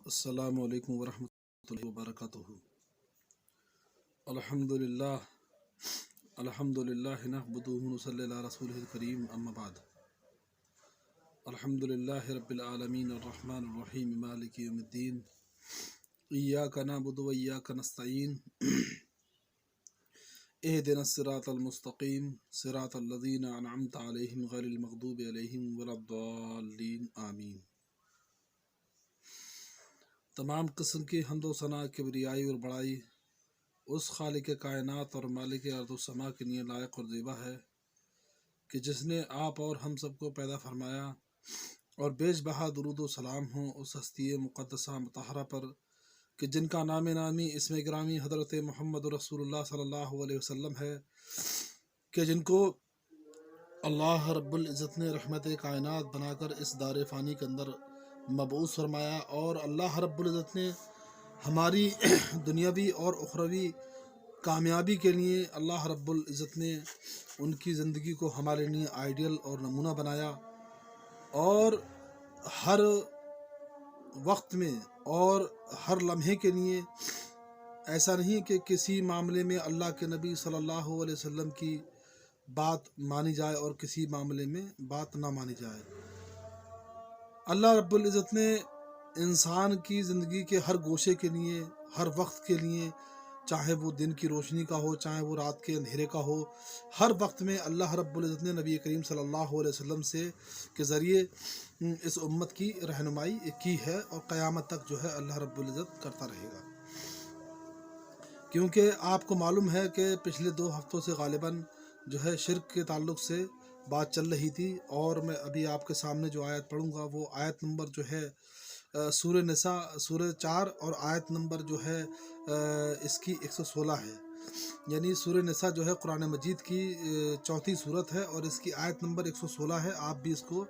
السلام علیکم ورحمۃ اللہ وبرکاتہ۔ الحمدللہ نحمدہ ونصلی علی رسولہ الکریم، اما بعد۔ الحمدللہ رب العالمین الرحمن الرحیم مالک یوم الدین، ایاک نعبد و ایاک نستعین، اہدنا الصراط المستقیم صراط الذین انعمت علیہم غیر المغضوب علیہم ولا الضالین، آمین۔ تمام قسم کی حمد و ثنا، کبریائی اور بڑائی اس خالق کائنات اور مالک ارض و سما کے لیے لائق اور زیبا ہے کہ جس نے آپ اور ہم سب کو پیدا فرمایا، اور بیش بہا درود و سلام ہوں اس ہستی مقدسہ مطہرہ پر کہ جن کا نام نامی اسم گرامی حضرت محمد رسول اللہ صلی اللہ علیہ وسلم ہے، کہ جن کو اللہ رب العزت نے رحمت کائنات بنا کر اس دار فانی کے اندر مبعوث فرمایا، اور اللہ رب العزت نے ہماری دنیاوی اور اخروی کامیابی کے لیے اللہ رب العزت نے ان کی زندگی کو ہمارے لیے آئیڈیل اور نمونہ بنایا، اور ہر وقت میں اور ہر لمحے کے لیے ایسا نہیں کہ کسی معاملے میں اللہ کے نبی صلی اللہ علیہ وسلم کی بات مانی جائے اور کسی معاملے میں بات نہ مانی جائے۔ اللہ رب العزت نے انسان کی زندگی کے ہر گوشے کے لیے، ہر وقت کے لیے، چاہے وہ دن کی روشنی کا ہو چاہے وہ رات کے اندھیرے کا ہو، ہر وقت میں اللہ رب العزت نے نبی کریم صلی اللہ علیہ وسلم سے کے ذریعے اس امت کی رہنمائی کی ہے، اور قیامت تک جو ہے اللہ رب العزت کرتا رہے گا۔ کیونکہ آپ کو معلوم ہے کہ پچھلے 2 ہفتوں سے غالباً جو ہے شرک کے تعلق سے بات چل رہی تھی، اور میں ابھی آپ کے سامنے جو آیت پڑھوں گا وہ آیت نمبر جو ہے سورہ نساء سورہ 4 اور آیت نمبر جو ہے اس کی 116 ہے۔ یعنی سورہ نساء جو ہے قرآن مجید کی 4تھی صورت ہے، اور اس کی آیت نمبر 116 ہے۔ آپ بھی اس کو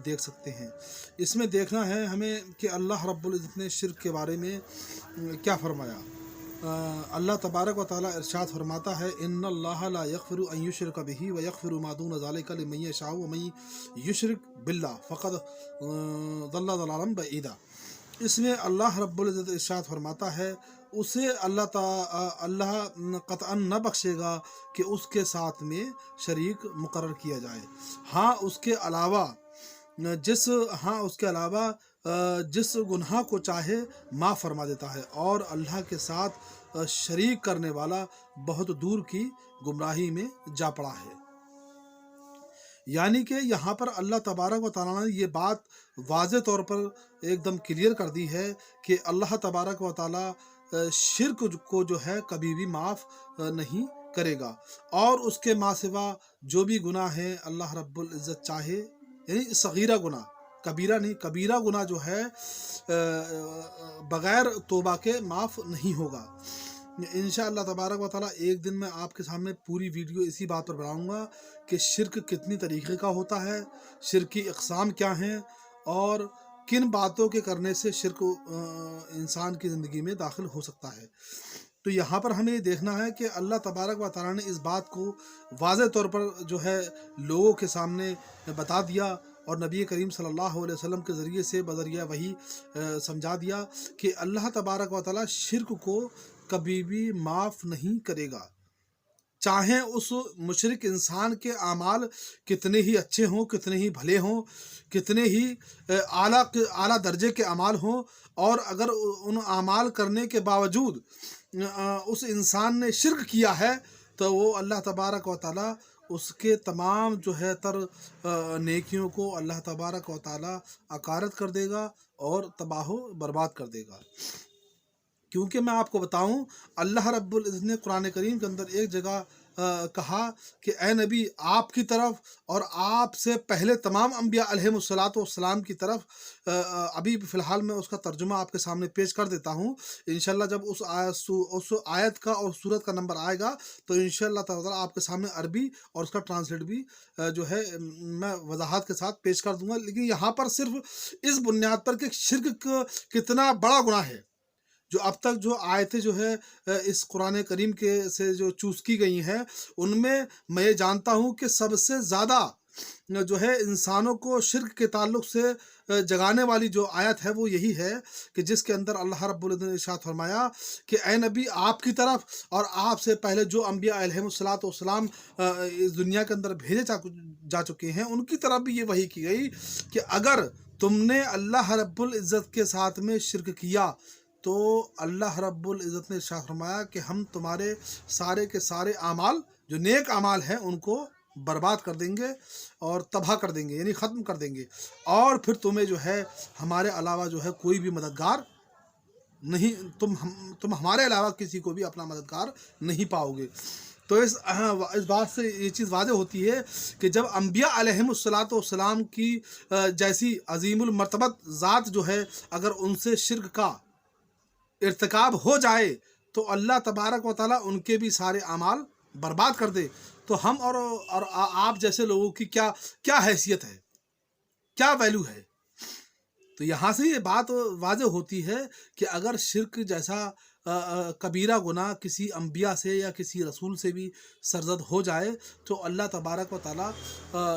دیکھ سکتے ہیں۔ اس میں دیکھنا ہے ہمیں کہ اللہ رب العزت نے شرک کے بارے میں کیا فرمایا۔ اللہ تبارک و تعالیٰ ارشاد فرماتا ہے، ان اللہ لا یغفر ان یشرک بہ ویغفر ما دون ذلک لمن یشاء ومن یشرک باللہ فقد ضل ضلالا بعیدا۔ اس میں اللہ رب العزت ارشاد فرماتا ہے اسے اللہ قطعا نہ بخشے گا کہ اس کے ساتھ میں شریک مقرر کیا جائے۔ ہاں اس کے علاوہ جس گناہ کو چاہے معاف فرما دیتا ہے، اور اللہ کے ساتھ شریک کرنے والا بہت دور کی گمراہی میں جا پڑا ہے۔ یعنی کہ یہاں پر اللہ تبارک و تعالیٰ نے یہ بات واضح طور پر ایک دم کلیئر کر دی ہے کہ اللہ تبارک و تعالیٰ شرک کو جو ہے کبھی بھی معاف نہیں کرے گا، اور اس کے ماں سوا جو بھی گناہ ہے اللہ رب العزت چاہے، یعنی صغیرہ گناہ، کبیرہ نہیں، کبیرہ گناہ جو ہے بغیر توبہ کے معاف نہیں ہوگا۔ انشاءاللہ تبارک و تعالیٰ ایک دن میں آپ کے سامنے پوری ویڈیو اسی بات پر بناؤں گا کہ شرک کتنی طریقے کا ہوتا ہے، شرک کی اقسام کیا ہیں، اور کن باتوں کے کرنے سے شرک انسان کی زندگی میں داخل ہو سکتا ہے۔ تو یہاں پر ہمیں یہ دیکھنا ہے کہ اللہ تبارک و تعالیٰ نے اس بات کو واضح طور پر جو ہے لوگوں کے سامنے بتا دیا، اور نبی کریم صلی اللہ علیہ وسلم کے ذریعے سے بذریعہ وحی سمجھا دیا کہ اللہ تبارک و تعالیٰ شرک کو کبھی بھی معاف نہیں کرے گا، چاہے اس مشرک انسان کے اعمال کتنے ہی اچھے ہوں، کتنے ہی بھلے ہوں، کتنے ہی اعلیٰ درجے کے اعمال ہوں، اور اگر ان اعمال کرنے کے باوجود اس انسان نے شرک کیا ہے تو وہ اللہ تبارک و تعالیٰ اس کے تمام جو ہے تر نیکیوں کو اللہ تبارک و تعالیٰ اکارت کر دے گا اور تباہ و برباد کر دے گا۔ کیونکہ میں آپ کو بتاؤں، اللہ رب العزت نے قرآن کریم کے اندر ایک جگہ کہا کہ اے نبی آپ کی طرف اور آپ سے پہلے تمام انبیاء علیہم الصلاۃ والسلام کی طرف، ابھی فی الحال میں اس کا ترجمہ آپ کے سامنے پیش کر دیتا ہوں۔ انشاءاللہ جب اس آیت کا اور سورت کا نمبر آئے گا تو انشاءاللہ تعالیٰ آپ کے سامنے عربی اور اس کا ٹرانسلیٹ بھی جو ہے میں وضاحت کے ساتھ پیش کر دوں گا۔ لیکن یہاں پر صرف اس بنیاد پر کہ شرک کتنا بڑا گناہ ہے، جو اب تک جو آیتیں جو ہے اس قرآن کریم کے سے جو چوز کی گئی ہیں، ان میں میں یہ جانتا ہوں کہ سب سے زیادہ जो है इंसानों को शिर्क के ताल्लुक से जगाने वाली जो आयत है वो यही है कि जिसके अंदर अल्लाह रब्बुल इज़्ज़त ने इरशाद फरमाया कि ए नबी, आपकी तरफ और आपसे पहले जो अम्बिया अलैहिमुस्सलातु वस्सलाम इस दुनिया के अंदर भेजे जा चुके हैं, उनकी तरफ भी ये वही की गई कि अगर तुमने अल्लाह रब्बुल इज़्ज़त के साथ में शिर्क किया तो अल्लाह रब्बुल इज़्ज़त ने इरशाद फरमाया कि हम तुम्हारे सारे के सारे आमाल, जो नेक आमाल हैं, उनको बर्बाद कर देंगे और तबाह कर देंगे, यानी ख़त्म कर देंगे, और फिर तुम्हें जो है हमारे अलावा जो है कोई भी मददगार नहीं, तुम हमारे अलावा किसी को भी अपना मददगार नहीं पाओगे। तो इस बात से ये चीज़ वाज़ेह होती है कि जब अम्बिया अलैहिमुस्सलातु वस्सलाम की जैसी अज़ीमुल मर्तबत ज़ात जो है, अगर उनसे शिर्क का इर्तिकाब हो जाए तो अल्लाह तबारक व तआला उनके भी सारे अमाल बर्बाद कर दे, तो हम और आप जैसे लोगों की क्या क्या हैसियत है, क्या वैल्यू है। तो यहाँ से ये बात वाज़ेह होती है कि अगर शिर्क जैसा कबीरा गुनाह किसी अम्बिया से या किसी रसूल से भी सरजद हो जाए तो अल्लाह तबारक व तआला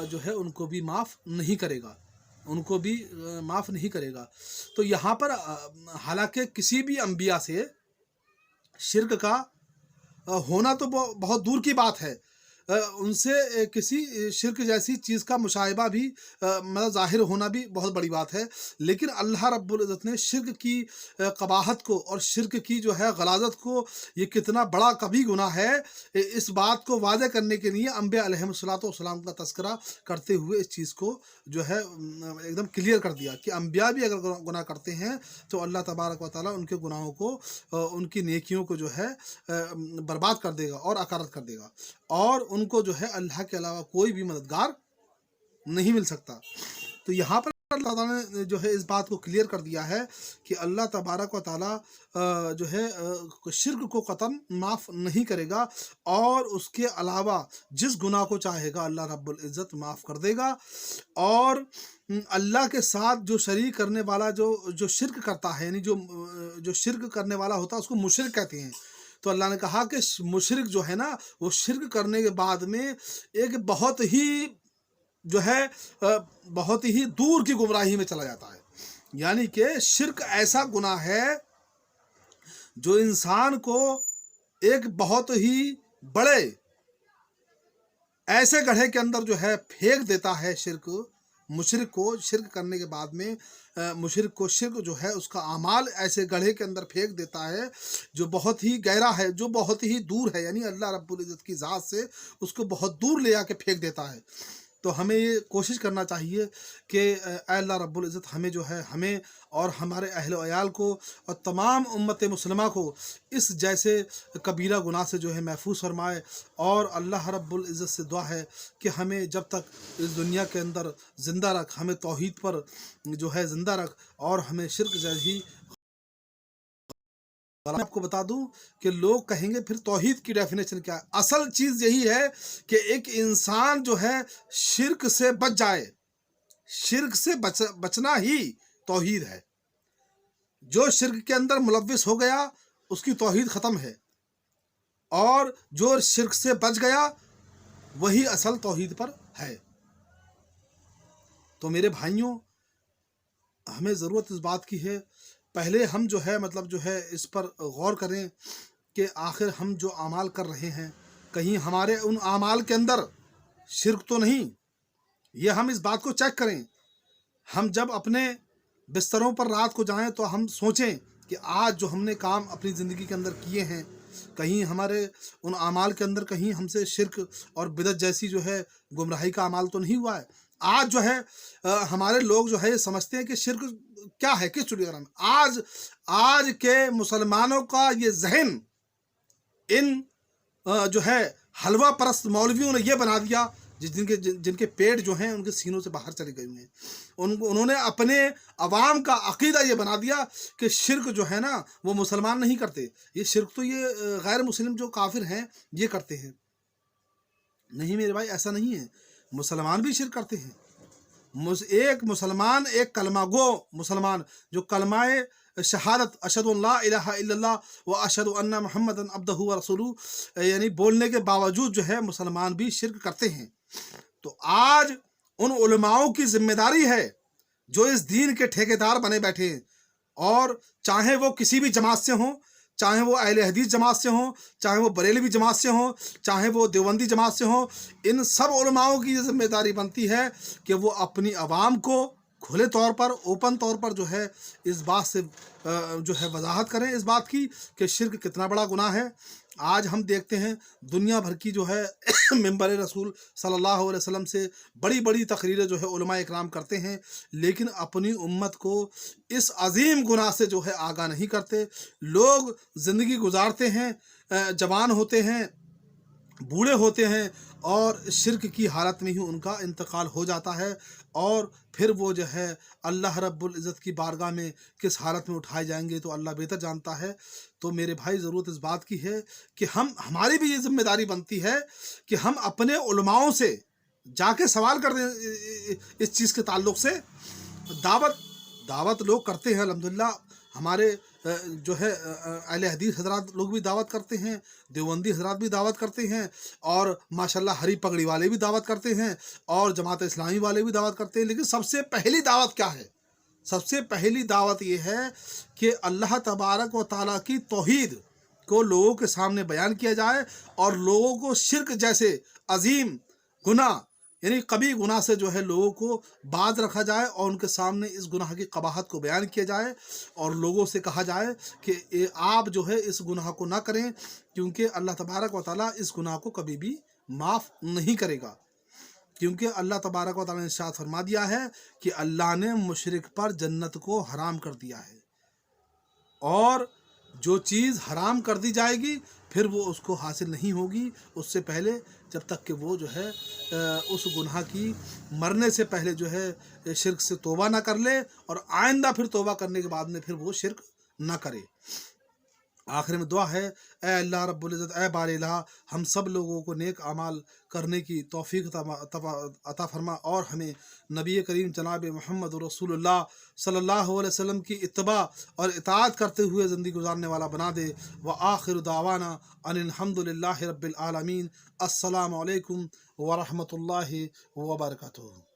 जो है उनको भी माफ़ नहीं करेगा, उनको भी माफ़ नहीं करेगा। तो यहाँ पर हालांकि किसी भी अम्बिया से शिर्क का होना तो बहुत दूर की बात है, उनसे किसी शिर्क जैसी चीज़ का मुशाहिबा भी मतलब ज़ाहिर होना भी बहुत बड़ी बात है। लेकिन अल्लाह रब्बुल इज़्ज़त ने शिर्क की कबाहत को और शिर्क की जो है गलाज़त को, ये कितना बड़ा कभी गुनाह है, इस बात को वाज़ेह करने के लिए अम्बिया अलैहिमुस्सलातु वस्सलाम का तज़किरा करते हुए इस चीज़ को जो है एकदम क्लियर कर दिया कि अम्बिया भी अगर गुनाह करते हैं तो अल्लाह तबारक व तआला उनके गुनाहों को, उनकी नेकियों को जो है बर्बाद कर देगा और अकारत कर देगा, और उनको जो है अल्लाह के अलावा कोई भी मददगार नहीं मिल सकता। तो यहाँ पर अल्लाह ताला ने जो है इस बात को क्लियर कर दिया है कि अल्लाह तबारक व तआला जो है शिर्क को कतन माफ़ नहीं करेगा, और उसके अलावा जिस गुनाह को चाहेगा अल्लाह रब्बुल इज़्ज़त माफ़ कर देगा। और अल्लाह के साथ जो शरीक करने वाला जो शिर्क करता है, यानी जो शिर्क करने वाला होता है उसको मुशरिक कहते हैं। तो अल्लाह ने कहा कि मुशरिक जो है ना, वो शिर्क करने के बाद में एक बहुत ही जो है बहुत ही दूर की गुमराही में चला जाता है। यानी कि शिर्क ऐसा गुनाह है जो इंसान को एक बहुत ही बड़े ऐसे गड्ढे के अंदर जो है फेंक देता है। शिर्क मुशरिक को शिर्क करने के बाद में मुशरिक को शिर्क जो है उसका आमाल ऐसे गड्ढे के अंदर फेंक देता है जो बहुत ही गहरा है, जो बहुत ही दूर है, यानी अल्लाह रब्बुल इज़्ज़त की ज़ात से उसको बहुत दूर ले आके फेंक देता है। तो हमें ये कोशिश करना चाहिए कि अल्लाह रब्बुल इज़्ज़त हमें जो है, हमें और हमारे अहल वयाल को और तमाम उम्मत मुस्लिमा को इस जैसे कबीरा गुनाह से जो है महफूज फरमाए। और अल्लाह रब्बुल इज़्ज़त से दुआ है कि हमें जब तक इस दुनिया के अंदर ज़िंदा रख, हमें तौहीद पर जो है ज़िंदा रख, और हमें शिर्क जैसी। मैं आपको बता दूं कि लोग कहेंगे फिर तौहीद की डेफिनेशन क्या है। असल चीज़ यही है कि एक इंसान जो है शिर्क से बच जाए, शिर्क से बचना ही तौहीद है। जो शिर्क के अंदर मुलव्विस हो गया उसकी तौहीद ख़त्म है, और जो शिर्क से बच गया वही असल तौहीद पर है। तो मेरे भाइयों, हमें ज़रूरत इस बात की है, पहले हम जो है मतलब जो है इस पर गौर करें कि आखिर हम जो आमाल कर रहे हैं कहीं हमारे उन आमाल के अंदर शिर्क तो नहीं। ये हम इस बात को चेक करें। हम जब अपने बिस्तरों पर रात को जाएं तो हम सोचें कि आज जो हमने काम अपनी ज़िंदगी के अंदर किए हैं, कहीं हमारे उन आमाल के अंदर कहीं हमसे शिर्क और बिदअत जैसी जो है गुमराही का अमाल तो नहीं हुआ है। आज जो है हमारे लोग जो है समझते हैं कि शिर्क क्या है, किस चुड़ियाघर में। आज के मुसलमानों का ये जहन इन जो है हलवा परस्त मौलवियों ने ये बना दिया, जिनके पेट जो हैं उनके सीनों से बाहर चले गए हुए हैं। उन्होंने अपने अवाम का अकीदा ये बना दिया कि शिर्क जो है ना वो मुसलमान नहीं करते, ये शिर्क तो ये गैर मुस्लिम जो काफिर हैं ये करते हैं। नहीं मेरे भाई, ऐसा नहीं है। मुसलमान भी शिर्क करते हैं। एक मुसलमान, एक कलमा गो मुसलमान जो कलमाए शहादत अशहदु अल्ला इलाहा इल्लल्लाह व अशहदु अन्ना मुहम्मदन अब्दुहु व रसूलुहु यानी बोलने के बावजूद जो है मुसलमान भी शिर्क करते हैं। तो आज उन उलमाओं की जिम्मेदारी है जो इस दीन के ठेकेदार बने बैठे हैं, और चाहे वो किसी भी जमात से हों, चाहे वो अहले हदीस जमात से हों, चाहे वो बरेलवी जमात से हों, चाहे वो देवबंदी जमात से हों, इन सब उलमाओं की जिम्मेदारी बनती है कि वो अपनी आवाम को खुले तौर पर, ओपन तौर पर जो है इस बात से जो है वजाहत करें इस बात की कि शिर्क कितना बड़ा गुनाह है। आज हम देखते हैं दुनिया भर की जो है मिंबर रसूल सल्लल्लाहु अलैहि वसल्लम से बड़ी बड़ी तकरीरें जो है उलमा इकराम करते हैं, लेकिन अपनी उम्मत को इस अजीम गुनाह से जो है आगाह नहीं करते। लोग ज़िंदगी गुजारते हैं, जवान होते हैं, बूढ़े होते हैं, और शिर्क की हालत में ही उनका इंतकाल हो जाता है, और फिर वो जो है अल्लाह रब्बुल इज़्ज़त की बारगाह में किस हालत में उठाए जाएंगे तो अल्लाह बेहतर जानता है। तो मेरे भाई ज़रूरत इस बात की है कि हमारी भी ये जिम्मेदारी बनती है कि हम अपने उलमाओं से जाके सवाल कर दें इस चीज़ के ताल्लुक़ से। दावत लोग करते हैं अल्हम्दुलिल्लाह, हमारे जो है अहले हदीस हज़रात लोग भी दावत करते हैं, देवबंदी हज़रात भी दावत करते हैं, और माशाल्लाह हरी पगड़ी वाले भी दावत करते हैं, और जमात इस्लामी वाले भी दावत करते हैं। लेकिन सबसे पहली दावत क्या है? सबसे पहली दावत ये है कि अल्लाह तबारक व तआला की तौहीद को लोगों के सामने बयान किया जाए, और लोगों को शिर्क जैसे अजीम गुनाह यानी कभी गुनाह से जो है लोगों को बाज रखा जाए, और उनके सामने इस गुनाह की कबाहत को बयान किया जाए, और लोगों से कहा जाए कि आप जो है इस गुनाह को ना करें, क्योंकि अल्लाह तबारक व तआला इस गुनाह को कभी भी माफ़ नहीं करेगा। क्योंकि अल्लाह तबारक व तआला ने इरशाद फरमा दिया है कि अल्लाह ने मुशरिक पर जन्नत को हराम कर दिया है, और जो चीज़ हराम कर दी जाएगी फिर वो उसको हासिल नहीं होगी उससे पहले, जब तक कि वो जो है उस गुनाह की मरने से पहले जो है शिर्क से तौबा ना कर ले, और आइंदा फिर तौबा करने के बाद में फिर वो शिर्क ना करे। आखिर में दुआ है, ए अल्लाह रब्बुल इज़्ज़त, ए बार इलाहा, हम सब लोगों को नेक अमाल करने की तौफीक अता फरमा, और हमें नबी करीम जनाब मोहम्मद रसूलुल्लाह सल्लल्लाहु अलैहि वसल्लम की इत्तबा और इताअत करते हुए ज़िंदगी गुजारने वाला बना दे। व आखिर दावाना अनिल हम्दुलिल्लाहि रब्बिल आलमीन। अस्सलामु अलैकुम व रहमतुल्लाहि व बरकातुहू।